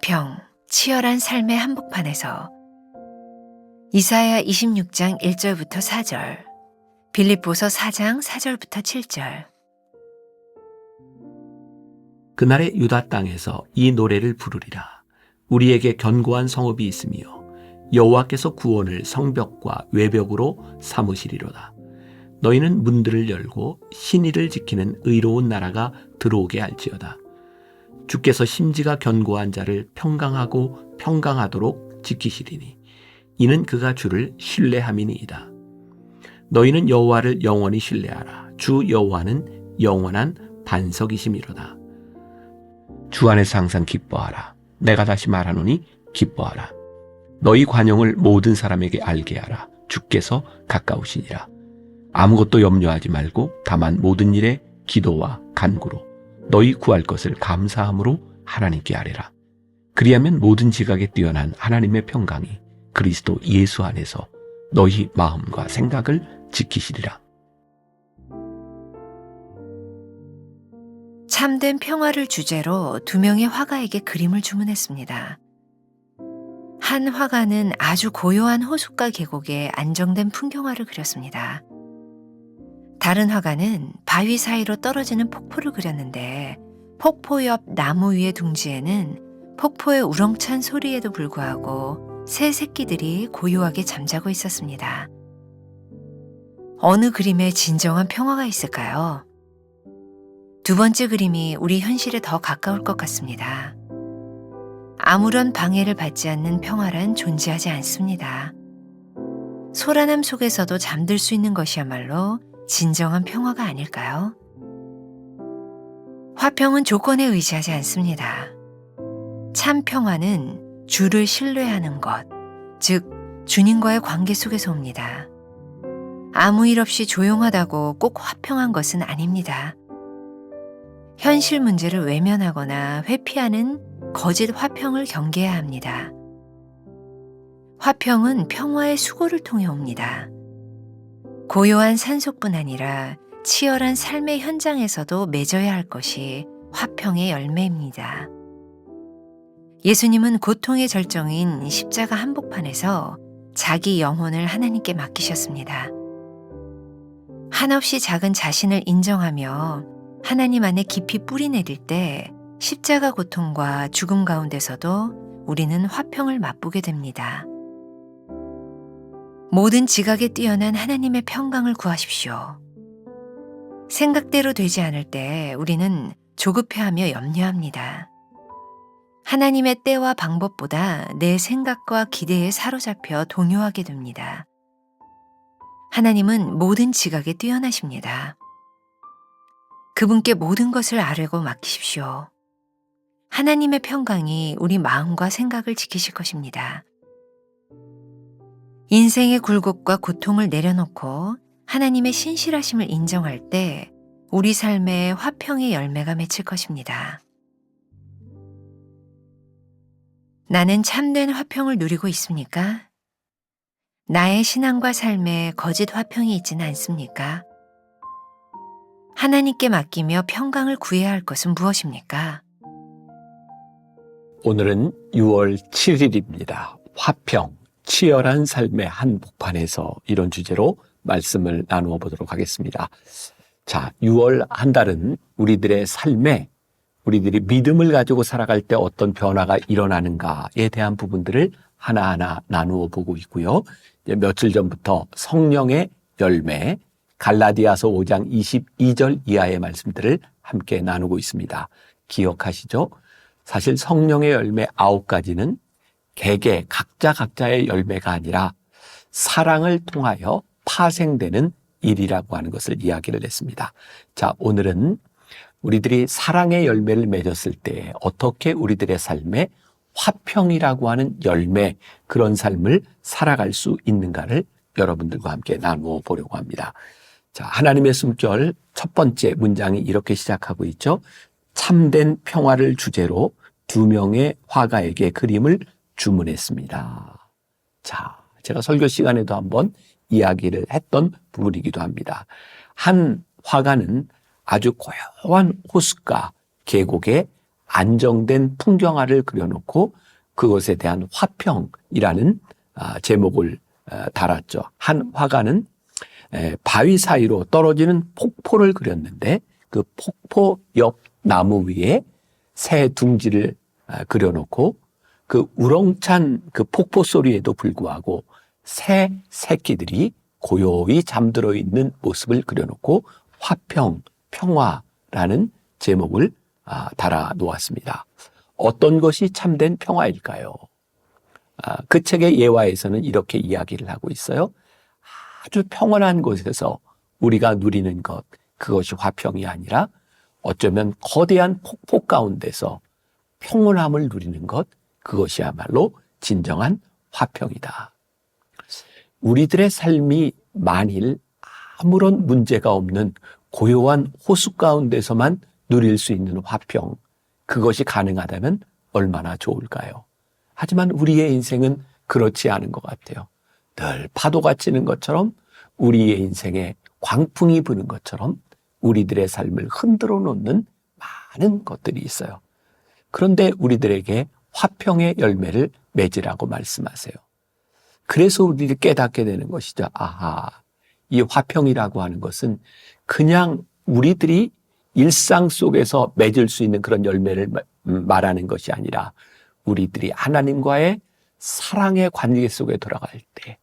화평, 치열한 삶의 한복판에서 이사야 26장 1절부터 4절, 빌립보서 4장 4절부터 7절. 그날의 유다 땅에서 이 노래를 부르리라. 우리에게 견고한 성읍이 있으며 여호와께서 구원을 성벽과 외벽으로 삼으시리로다. 너희는 문들을 열고 신의를 지키는 의로운 나라가 들어오게 할지어다. 주께서 심지가 견고한 자를 평강하고 평강하도록 지키시리니 이는 그가 주를 신뢰함이니이다. 너희는 여호와를 영원히 신뢰하라. 주 여호와는 영원한 반석이심이로다. 주 안에서 항상 기뻐하라. 내가 다시 말하노니 기뻐하라. 너희 관용을 모든 사람에게 알게 하라. 주께서 가까우시니라. 아무것도 염려하지 말고 다만 모든 일에 기도와 간구로 너희 구할 것을 감사함으로 하나님께 아뢰라. 그리하면 모든 지각에 뛰어난 하나님의 평강이 그리스도 예수 안에서 너희 마음과 생각을 지키시리라. 참된 평화를 주제로 두 명의 화가에게 그림을 주문했습니다. 한 화가는 아주 고요한 호숫가 계곡에 안정된 풍경화를 그렸습니다. 다른 화가는 바위 사이로 떨어지는 폭포를 그렸는데 폭포 옆 나무 위의 둥지에는 폭포의 우렁찬 소리에도 불구하고 새 새끼들이 고요하게 잠자고 있었습니다. 어느 그림에 진정한 평화가 있을까요? 두 번째 그림이 우리 현실에 더 가까울 것 같습니다. 아무런 방해를 받지 않는 평화란 존재하지 않습니다. 소란함 속에서도 잠들 수 있는 것이야말로 진정한 평화가 아닐까요? 화평은 조건에 의지하지 않습니다. 참 평화는 주를 신뢰하는 것, 즉 주님과의 관계 속에서 옵니다. 아무 일 없이 조용하다고 꼭 화평한 것은 아닙니다. 현실 문제를 외면하거나 회피하는 거짓 화평을 경계해야 합니다. 화평은 평화의 수고를 통해 옵니다. 고요한 산속뿐 아니라 치열한 삶의 현장에서도 맺어야 할 것이 화평의 열매입니다. 예수님은 고통의 절정인 십자가 한복판에서 자기 영혼을 하나님께 맡기셨습니다. 한없이 작은 자신을 인정하며 하나님 안에 깊이 뿌리내릴 때 십자가 고통과 죽음 가운데서도 우리는 화평을 맛보게 됩니다. 모든 지각에 뛰어난 하나님의 평강을 구하십시오. 생각대로 되지 않을 때 우리는 조급해하며 염려합니다. 하나님의 때와 방법보다 내 생각과 기대에 사로잡혀 동요하게 됩니다. 하나님은 모든 지각에 뛰어나십니다. 그분께 모든 것을 아뢰고 맡기십시오. 하나님의 평강이 우리 마음과 생각을 지키실 것입니다. 인생의 굴곡과 고통을 내려놓고 하나님의 신실하심을 인정할 때 우리 삶에 화평의 열매가 맺힐 것입니다. 나는 참된 화평을 누리고 있습니까? 나의 신앙과 삶에 거짓 화평이 있지는 않습니까? 하나님께 맡기며 평강을 구해야 할 것은 무엇입니까? 오늘은 6월 7일입니다. 화평, 치열한 삶의 한복판에서 이런 주제로 말씀을 나누어 보도록 하겠습니다. 자, 6월 한 달은 우리들의 삶에 우리들이 믿음을 가지고 살아갈 때 어떤 변화가 일어나는가에 대한 부분들을 하나하나 나누어 보고 있고요. 며칠 전부터 성령의 열매, 갈라디아서 5장 22절 이하의 말씀들을 함께 나누고 있습니다. 기억하시죠? 사실 성령의 열매 9가지는 개개 각자의 열매가 아니라 사랑을 통하여 파생되는 일이라고 하는 것을 이야기를 했습니다. 자, 오늘은 우리들이 사랑의 열매를 맺었을 때 어떻게 우리들의 삶에 화평이라고 하는 열매, 그런 삶을 살아갈 수 있는가를 여러분들과 함께 나누어 보려고 합니다. 자, 하나님의 숨결 첫 번째 문장이 이렇게 시작하고 있죠. 참된 평화를 주제로 두 명의 화가에게 그림을 주문했습니다. 자, 제가 설교 시간에도 한번 이야기를 했던 부분이기도 합니다. 한 화가는 아주 고요한 호숫가 계곡에 안정된 풍경화를 그려놓고 그것에 대한 화평이라는 제목을 달았죠. 한 화가는 바위 사이로 떨어지는 폭포를 그렸는데 그 폭포 옆 나무 위에 새 둥지를 그려놓고 그 우렁찬 그 폭포 소리에도 불구하고 새 새끼들이 고요히 잠들어 있는 모습을 그려놓고 화평, 평화라는 제목을 달아 놓았습니다. 어떤 것이 참된 평화일까요? 그 책의 예화에서는 이렇게 이야기를 하고 있어요. 아주 평온한 곳에서 우리가 누리는 것, 그것이 화평이 아니라 어쩌면 거대한 폭포 가운데서 평온함을 누리는 것, 그것이야말로 진정한 화평이다. 우리들의 삶이 만일 아무런 문제가 없는 고요한 호수 가운데서만 누릴 수 있는 화평, 그것이 가능하다면 얼마나 좋을까요? 하지만 우리의 인생은 그렇지 않은 것 같아요. 늘 파도가 치는 것처럼 우리의 인생에 광풍이 부는 것처럼 우리들의 삶을 흔들어 놓는 많은 것들이 있어요. 그런데 우리들에게 화평의 열매를 맺으라고 말씀하세요. 그래서 우리들이 깨닫게 되는 것이죠. 아하, 이 화평이라고 하는 것은 그냥 우리들이 일상 속에서 맺을 수 있는 그런 열매를 말하는 것이 아니라 우리들이 하나님과의 사랑의 관계 속에 돌아갈 때,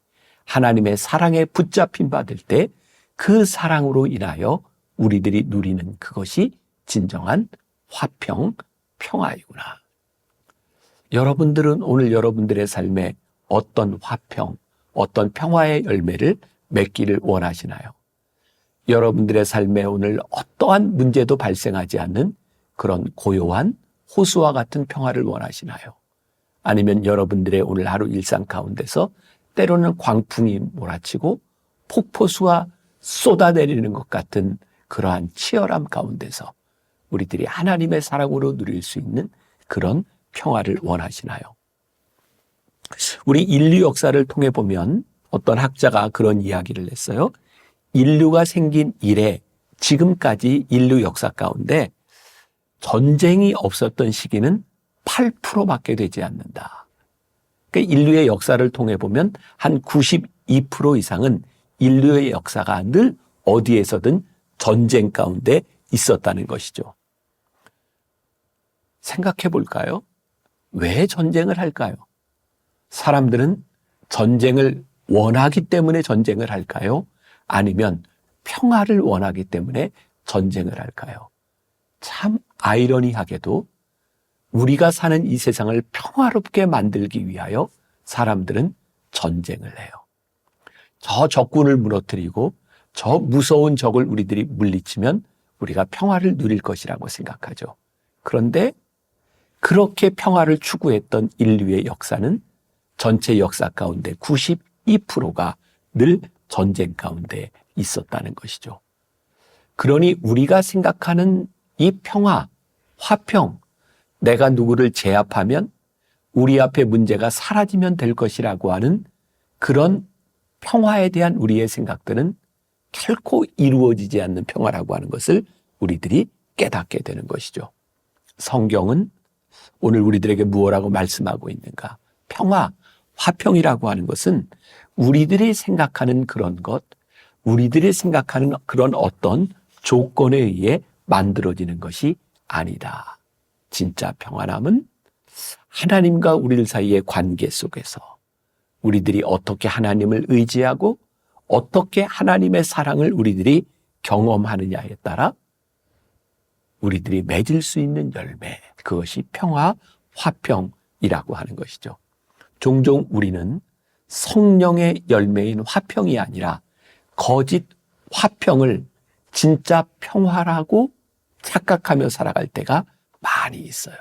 하나님의 사랑에 붙잡힌 받을 때 그 사랑으로 인하여 우리들이 누리는 그것이 진정한 화평, 평화이구나. 여러분들은 오늘 여러분들의 삶에 어떤 화평, 어떤 평화의 열매를 맺기를 원하시나요? 여러분들의 삶에 오늘 어떠한 문제도 발생하지 않는 그런 고요한 호수와 같은 평화를 원하시나요? 아니면 여러분들의 오늘 하루 일상 가운데서 때로는 광풍이 몰아치고 폭포수가 쏟아내리는 것 같은 그러한 치열함 가운데서 우리들이 하나님의 사랑으로 누릴 수 있는 그런 평화를 원하시나요? 우리 인류 역사를 통해 보면 어떤 학자가 그런 이야기를 했어요. 인류가 생긴 이래 지금까지 인류 역사 가운데 전쟁이 없었던 시기는 8%밖에 되지 않는다. 그러니까 인류의 역사를 통해 보면 한 92% 이상은 인류의 역사가 늘 어디에서든 전쟁 가운데 있었다는 것이죠. 생각해 볼까요? 왜 전쟁을 할까요? 사람들은 전쟁을 원하기 때문에 전쟁을 할까요? 아니면 평화를 원하기 때문에 전쟁을 할까요? 참 아이러니하게도 우리가 사는 이 세상을 평화롭게 만들기 위하여 사람들은 전쟁을 해요. 저 적군을 무너뜨리고 저 무서운 적을 우리들이 물리치면 우리가 평화를 누릴 것이라고 생각하죠. 그런데 그렇게 평화를 추구했던 인류의 역사는 전체 역사 가운데 92%가 늘 전쟁 가운데 있었다는 것이죠. 그러니 우리가 생각하는 이 평화, 화평, 내가 누구를 제압하면 우리 앞에 문제가 사라지면 될 것이라고 하는 그런 평화에 대한 우리의 생각들은 결코 이루어지지 않는 평화라고 하는 것을 우리들이 깨닫게 되는 것이죠. 성경은 오늘 우리들에게 무엇이라고 말씀하고 있는가? 평화, 화평이라고 하는 것은 우리들이 생각하는 그런 것, 우리들이 생각하는 그런 어떤 조건에 의해 만들어지는 것이 아니다. 진짜 평안함은 하나님과 우리들 사이의 관계 속에서 우리들이 어떻게 하나님을 의지하고 어떻게 하나님의 사랑을 우리들이 경험하느냐에 따라 우리들이 맺을 수 있는 열매, 그것이 평화, 화평이라고 하는 것이죠. 종종 우리는 성령의 열매인 화평이 아니라 거짓 화평을 진짜 평화라고 착각하며 살아갈 때가 많이 있어요.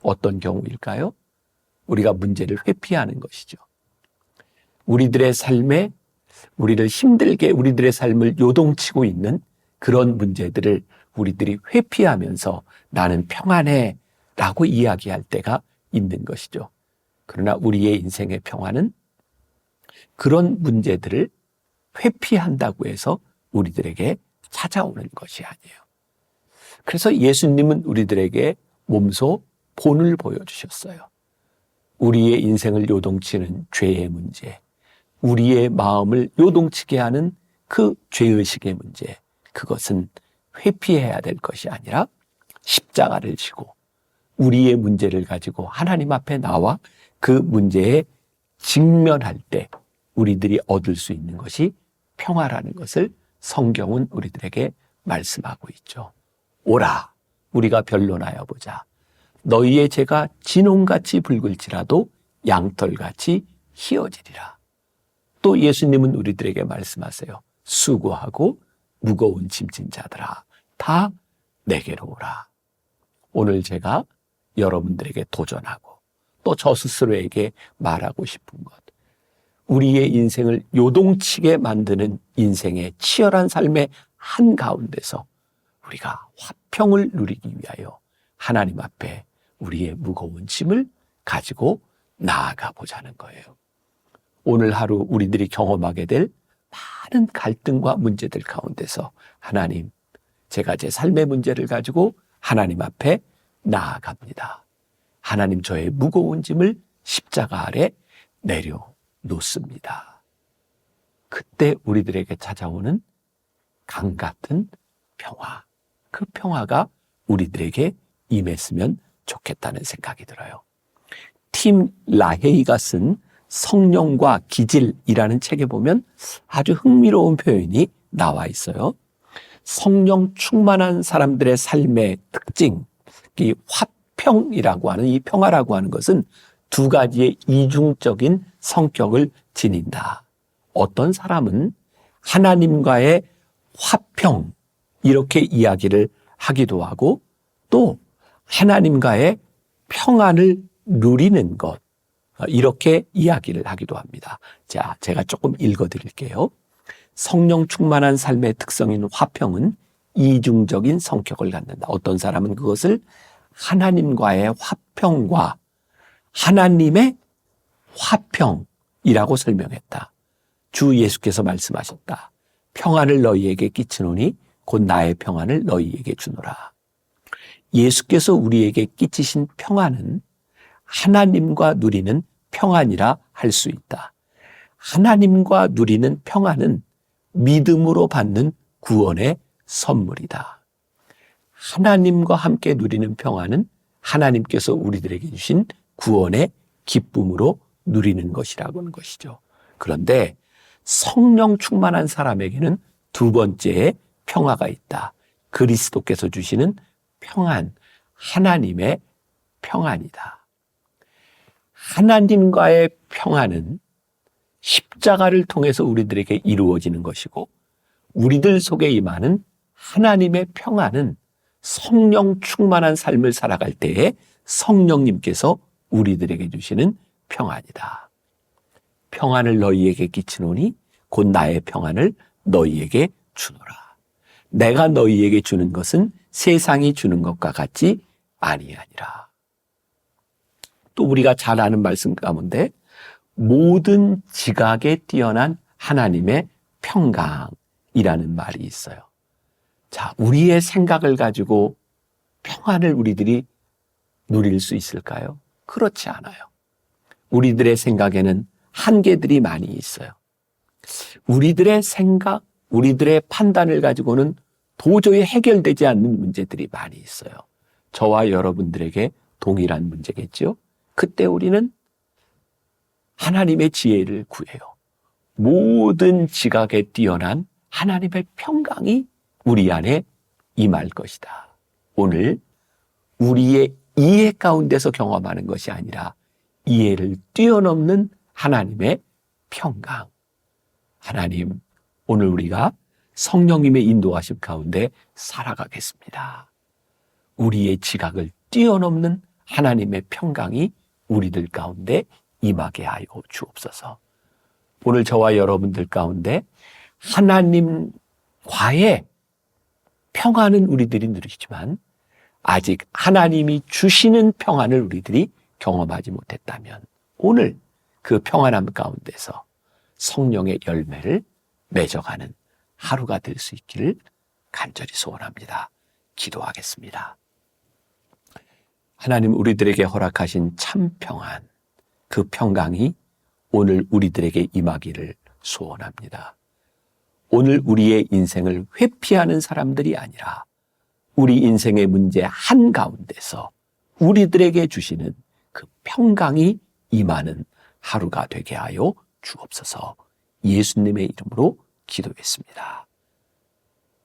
어떤 경우일까요? 우리가 문제를 회피하는 것이죠. 우리들의 삶에 우리를 힘들게 우리들의 삶을 요동치고 있는 그런 문제들을 우리들이 회피하면서 나는 평안해 라고 이야기할 때가 있는 것이죠. 그러나 우리의 인생의 평화는 그런 문제들을 회피한다고 해서 우리들에게 찾아오는 것이 아니에요. 그래서 예수님은 우리들에게 몸소 본을 보여주셨어요. 우리의 인생을 요동치는 죄의 문제, 우리의 마음을 요동치게 하는 그 죄의식의 문제, 그것은 회피해야 될 것이 아니라 십자가를 지고 우리의 문제를 가지고 하나님 앞에 나와 그 문제에 직면할 때 우리들이 얻을 수 있는 것이 평화라는 것을 성경은 우리들에게 말씀하고 있죠. 오라, 우리가 변론하여 보자. 너희의 죄가 진홍같이 붉을지라도 양털같이 희어지리라. 또 예수님은 우리들에게 말씀하세요. 수고하고 무거운 짐진 자들아, 다 내게로 오라. 오늘 제가 여러분들에게 도전하고 또 저 스스로에게 말하고 싶은 것, 우리의 인생을 요동치게 만드는 인생의 치열한 삶의 한가운데서 우리가 화평을 누리기 위하여 하나님 앞에 우리의 무거운 짐을 가지고 나아가 보자는 거예요. 오늘 하루 우리들이 경험하게 될 많은 갈등과 문제들 가운데서 하나님, 제가 제 삶의 문제를 가지고 하나님 앞에 나아갑니다. 하나님, 저의 무거운 짐을 십자가 아래 내려놓습니다. 그때 우리들에게 찾아오는 강 같은 평화, 그 평화가 우리들에게 임했으면 좋겠다는 생각이 들어요. 팀 라헤이가 쓴 성령과 기질이라는 책에 보면 아주 흥미로운 표현이 나와 있어요. 성령 충만한 사람들의 삶의 특징, 이 화평이라고 하는, 이 평화라고 하는 것은 두 가지의 이중적인 성격을 지닌다. 어떤 사람은 하나님과의 화평, 이렇게 이야기를 하기도 하고, 또 하나님과의 평안을 누리는 것, 이렇게 이야기를 하기도 합니다. 자, 제가 조금 읽어드릴게요. 성령 충만한 삶의 특성인 화평은 이중적인 성격을 갖는다. 어떤 사람은 그것을 하나님과의 화평과 하나님의 화평이라고 설명했다. 주 예수께서 말씀하셨다. 평안을 너희에게 끼치노니 곧 나의 평안을 너희에게 주노라. 예수께서 우리에게 끼치신 평안은 하나님과 누리는 평안이라 할 수 있다. 하나님과 누리는 평안은 믿음으로 받는 구원의 선물이다. 하나님과 함께 누리는 평안은 하나님께서 우리들에게 주신 구원의 기쁨으로 누리는 것이라고 하는 것이죠. 그런데 성령 충만한 사람에게는 두 번째의 평화가 있다. 그리스도께서 주시는 평안, 하나님의 평안이다. 하나님과의 평안은 십자가를 통해서 우리들에게 이루어지는 것이고, 우리들 속에 임하는 하나님의 평안은 성령 충만한 삶을 살아갈 때에 성령님께서 우리들에게 주시는 평안이다. 평안을 너희에게 끼치노니 곧 나의 평안을 너희에게 주노라. 내가 너희에게 주는 것은 세상이 주는 것과 같지 아니하니라. 또 우리가 잘 아는 말씀 가운데 모든 지각에 뛰어난 하나님의 평강이라는 말이 있어요. 자, 우리의 생각을 가지고 평안을 우리들이 누릴 수 있을까요? 그렇지 않아요. 우리들의 생각에는 한계들이 많이 있어요. 우리들의 생각, 우리들의 판단을 가지고는 도저히 해결되지 않는 문제들이 많이 있어요. 저와 여러분들에게 동일한 문제겠죠? 그때 우리는 하나님의 지혜를 구해요. 모든 지각에 뛰어난 하나님의 평강이 우리 안에 임할 것이다. 오늘 우리의 이해 가운데서 경험하는 것이 아니라 이해를 뛰어넘는 하나님의 평강. 하나님, 오늘 우리가 성령님의 인도하심 가운데 살아가겠습니다. 우리의 지각을 뛰어넘는 하나님의 평강이 우리들 가운데 임하게 하여 주옵소서. 오늘 저와 여러분들 가운데 하나님과의 평안은 우리들이 누리지만 아직 하나님이 주시는 평안을 우리들이 경험하지 못했다면 오늘 그 평안함 가운데서 성령의 열매를 맺어가는 하루가 될 수 있기를 간절히 소원합니다. 기도하겠습니다. 하나님 우리들에게 허락하신 참 평안, 그 평강이 오늘 우리들에게 임하기를 소원합니다. 오늘 우리의 인생을 회피하는 사람들이 아니라 우리 인생의 문제 한가운데서 우리들에게 주시는 그 평강이 임하는 하루가 되게 하여 주옵소서. 예수님의 이름으로 기도했습니다.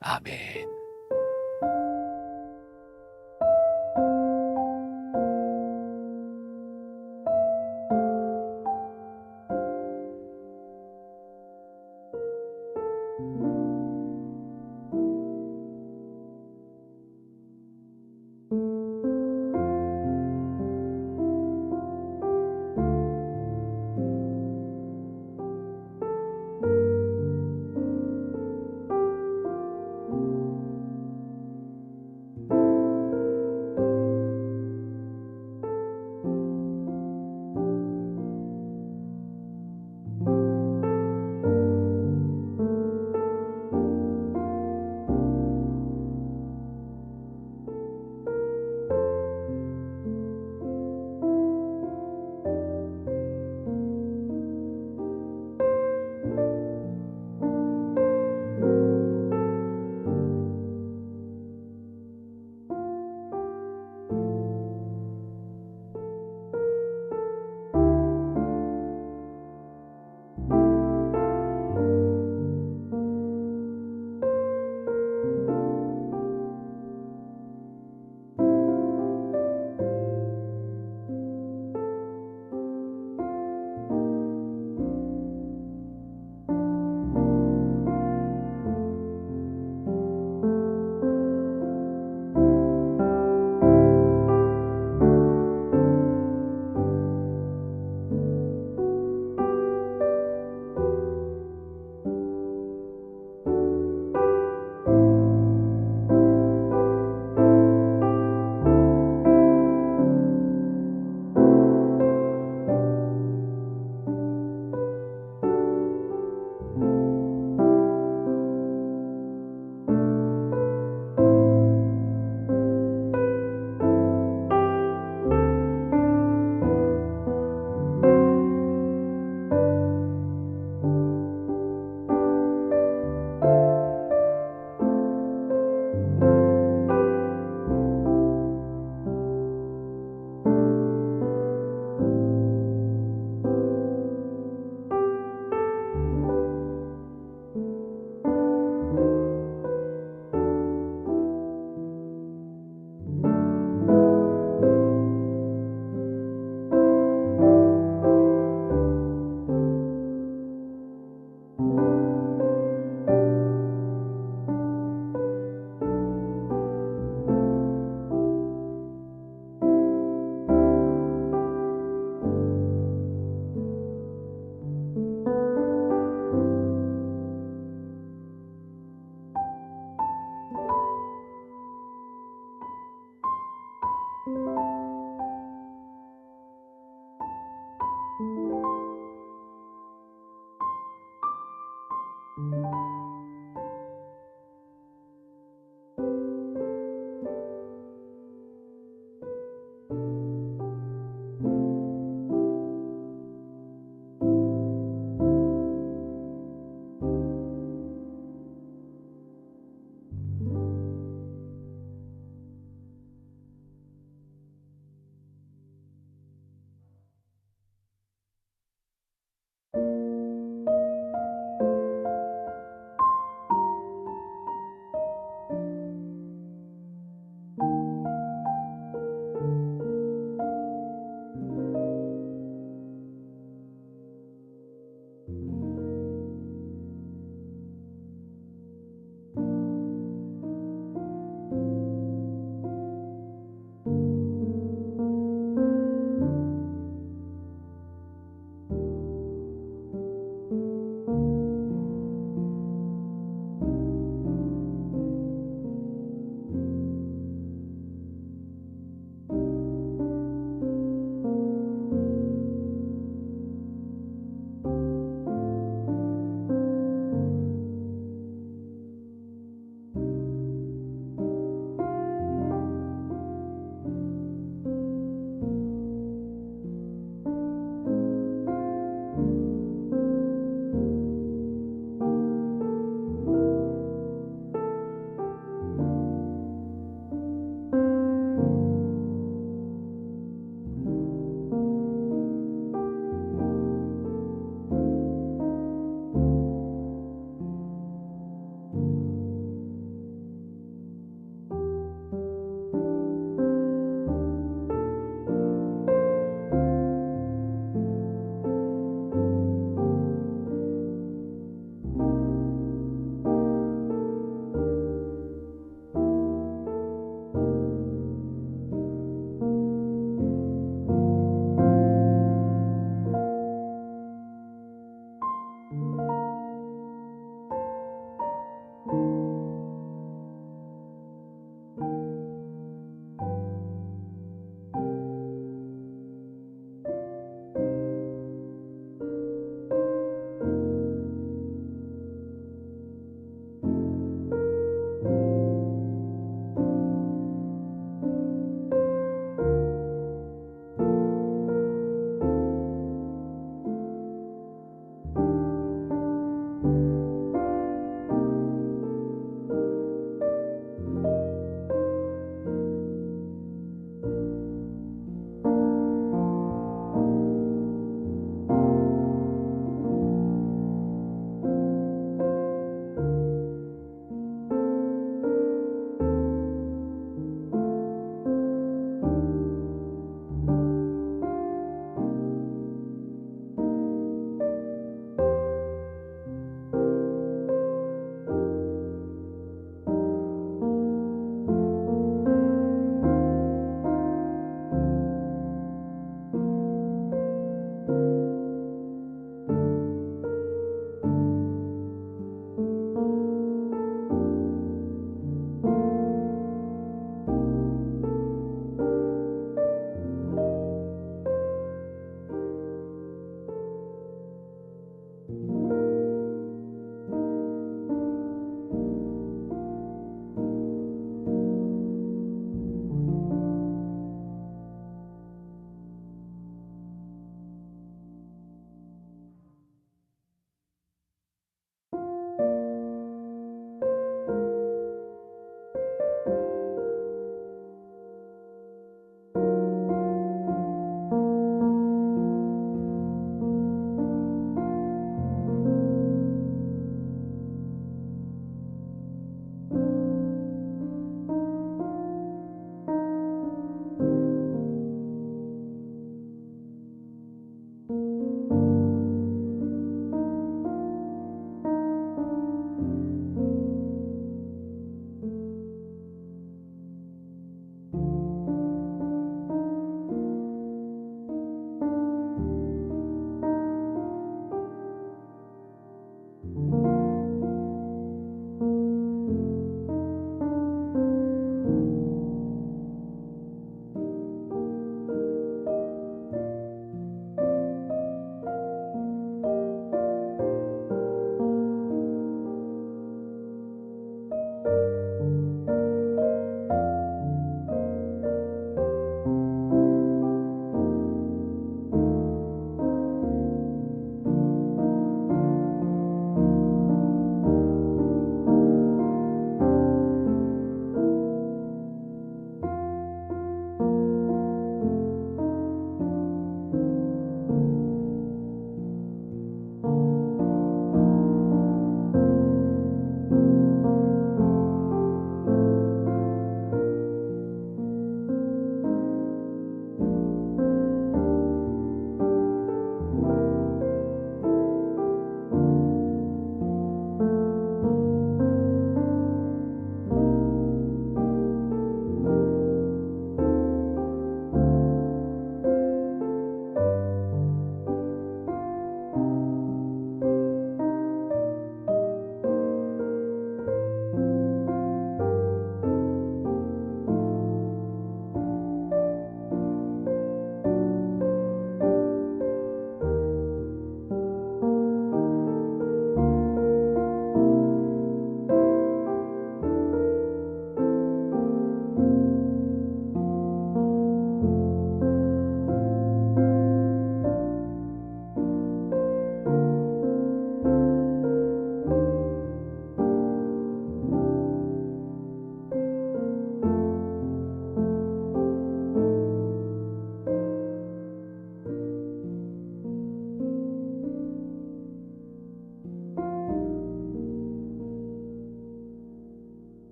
아멘.